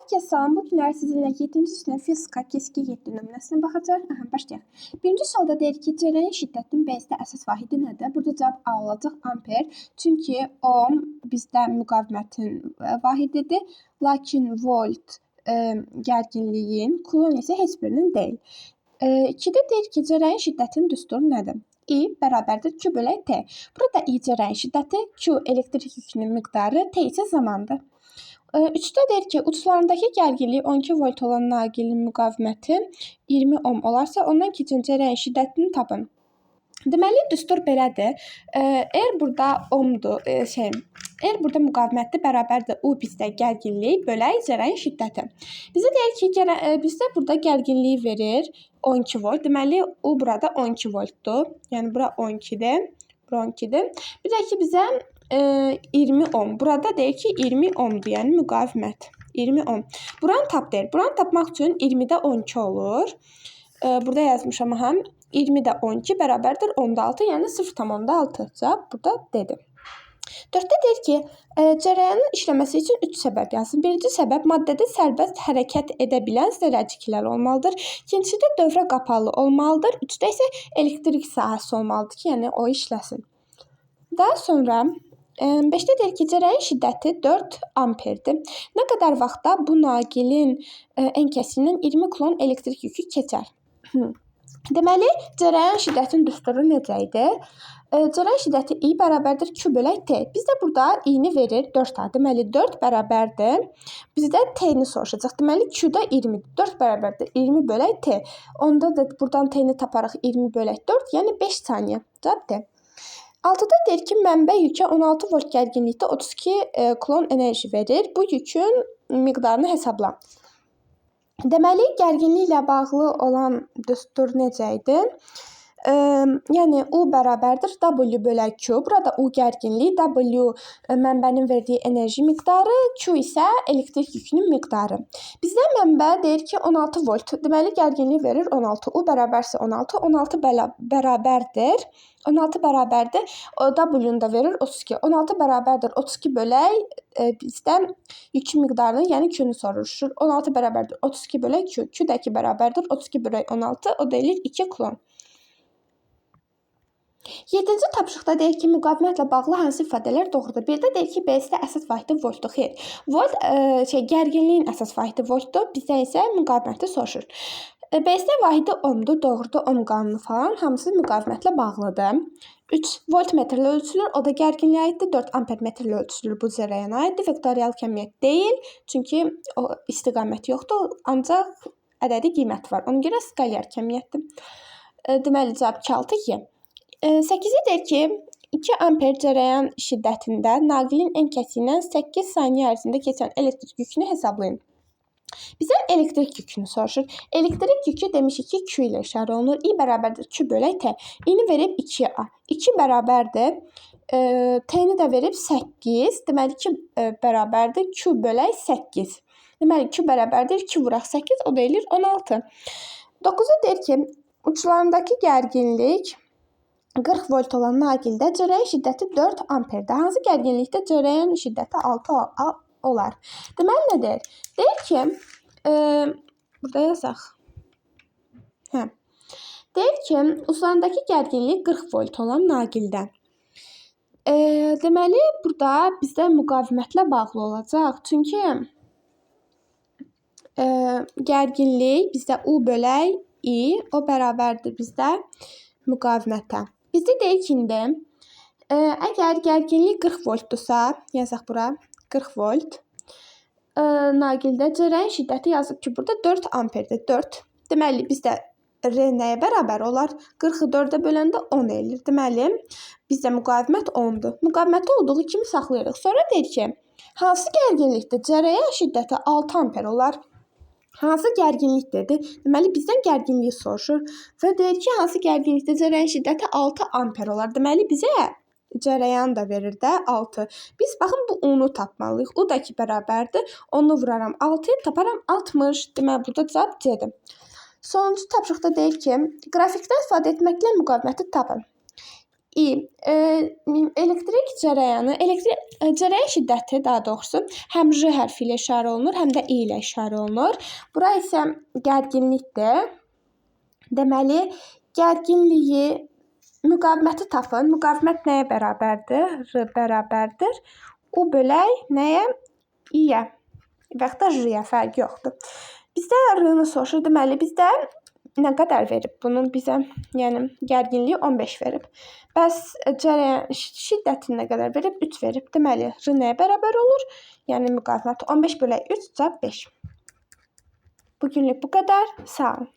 Herkese salam. Bu günlər sizinlə 7-ci sinif fizika keski 7 nümunəsinə baxacaq. Başlayaq. Birinci sualda deyir ki, cərəyan şiddətinin B-də əsas vahidi nədir? Burada cavab A olacaq, amper. Çünki ohm bizdə müqavimətin vahididir. Lakin volt gərginliyin, kulon isə heç birinin deyil. 2-də deyir ki, cərəyan şiddətinin düsturu nədir? I bərabərdir Q bölək T. Burada I cərəyan şiddəti, Q elektrik yükünün miqdarı, T isə zamandır. 3-də deyir ki, uçlarındakı gərginliyi 12 volt olan naqilin müqaviməti 20 ohm olarsa, ondan keçən cərəyan şiddətini tapın. Deməli, düstur belədir. Eğer burada ohmdur, eğer burada müqavimətli bərabərdir U bizdə gərginlik bölək cərəyan şiddəti. Bizə deyir ki, bizdə burada gərginliyi verir 12 volt. Deməli, U burada 12 voltdur. Yəni, bura 12-dir. Bura 12-dir. Bir də ki, bizə 20 ohm. Burada deyir ki 20 ohmdur, yəni müqavimət. 20 ohm. Buranı tap deyir. Buranı tapmaq üçün 20-də 12 olur. Burada yazmışam həm 20-də 12 bərabərdir 16, yəni 0,6. Cavab burada D-dir. 4-də deyir ki, cərəyanın işləməsi üçün 3 səbəb yazın. Birinci səbəb maddədə sərbəst hərəkət edə bilən zərrəciklər olmalıdır. İkincisi də dövrə qapalı olmalıdır. 3-də isə elektrik sahəsi olmalıdır ki, yəni o işləsin. Daha sonra 5-də deyir ki, cərəyan şiddəti 4 amperdir. Nə qədər vaxtda bu naqilin ən kəsiyindən 20 kulon elektrik yükü keçər? Deməli, cərəyan şiddətinin düsturu necə idi? Cərəyan şiddəti I bərabərdir Q bölək T. Bizdə burada I-ni verir 4A. Deməli, 4 bərabərdir. Bizdə T-ni soruşacaq. Deməli, Q-da 20. 4 bərabərdir 20 bölək T. Onda da buradan T-ni taparaq 20 bölək 4, yəni 5 saniyə. Cavab D. 6-da deyir ki, mənbə yükə 16 volt gərginlikdə 32 kulon enerji verir. Bu yükün miqdarını hesabla. Deməli, gərginliklə bağlı olan düstur necə idi? Yəni, U bərabərdir W bölək Q. Burada U gərginlik, W mənbənin verdiyi enerji miqdarı, Q isə elektrik yükünün miqdarı. Bizdə mənbə deyir ki, 16 volt. Deməli, gərginlik verir 16. U bərabərsə 16. 16 bərabərdir. 16 bərabərdir. W-nu da verir 32. 16 bərabərdir 32 bölək bizdən yükün miqdarını, yəni Q-nu soruşur. 16 bərabərdir 32 bölək Q. Q də 2 bərabərdir 32 bölək 16. O da eləyir 2 kulon. 7-ci tapşırıqda deyir ki, müqavimətlə bağlı hansı ifadələr doğrudur? Birdə deyir ki, B-də əsas vahidi voltdur. Xeyr. Volt gərginliyin əsas vahidi voltdur. Bizdə isə müqaviməti soruşur. B-də vahidi ohmdur, doğrudur, ohm qanunu falan hamısı müqavimətlə bağlıdır. 3 voltmetrlə ölçülür, o da gərginliyə aiddir. 4 ampermetrlə ölçülür, bu cərəyana aiddir. Vektorial kəmiyyət deyil, çünki o istiqamət yoxdur, ancaq ədədi qiyməti var. Ona görə skalyar kəmiyyətdir. Deməli, cavab 2-6-2. 8-də deyir ki, 2 amper cərəyan şiddətində naqilin ən kəsiyindən 8 saniyə ərzində keçən elektrik yükünü hesablayın. Bizdən elektrik yükünü soruşur. Elektrik yükü demişik ki, Q ilə işarə olunur. I bərabərdir Q bölək T. I-ni verib 2A. 2 bərabərdir. T-ni də verib 8. Deməli, 2 bərabərdir Q bölək 8. Deməli, Q bərabərdir 2 vuraq 8, o da eləyir 16. 9-da deyir ki, uçlarındakı gərginlik 40 volt olan naqildə cərəyan şiddəti 4 amperdir. Hansı gərginlikdə cərəyan şiddəti 6 olar? Deməli, nə deyir? Deyir ki, burada yazaq. Deyir ki, uçlarındakı gərginlik 40 volt olan naqildə. Deməli, burada bizdə müqavimətlə bağlı olacaq. Çünki gərginlik bizdə U bölək I, o bərabərdir bizdə müqavimətə. Bizdə deyir ki, əgər gərginlik 40 voltdursa, yazaq bura 40 volt, naqildə cərəyan şiddəti yazıb ki, burada 4 amperdir, 4. Deməli, bizdə R nəyə bərabər olar? 40-ı 4-ə böləndə 10 eləyir. Deməli, bizdə müqavimət 10-dur. Müqaviməti olduğu kimi saxlayırıq. Sonra deyir ki, hansı gərginlikdə cərəyan şiddəti 6 amper olar? Hansı gərginlik dedi? Deməli, bizdən gərginliyi soruşur və deyir ki, hansı gərginlikdə cərəyan şiddəti 6 amper olar. Deməli, bizə cərəyan da verir də 6. Biz baxın, bu U-nu tapmalıyıq. U da 2 bərabərdir. 10-u vuraram 6-ya, taparam 60. Deməli, burada cavab C-dir. Sonuncu tapşırıqda deyir ki, qrafikdə istifadə etməklə müqaviməti tapın. i. Elektrik cərəyan şiddəti daha doğrusu həm J hərfi ilə işarə olunur, həm də I ilə işarə olunur. Bura isə gərginlikdir. Deməli, gərginliyi, müqaviməti tapın. Müqavimət nəyə bərabərdir? R bərabərdir. U bölək nəyə? I-yə və yaxud da J-yə, fərqi yoxdur. Bizdə R-nı soruşur. Deməli, bizdə nə qədər verib? Bunun bizə, yəni gərginliyi 15 verib. Bəs cərəyan şiddətini nə qədər verib? 3 verib. Deməli, R nəyə bərabər olur? Yəni müqavimət 15 bölək 3 cavab 5. Bugünlük bu qədər. Sağ olun.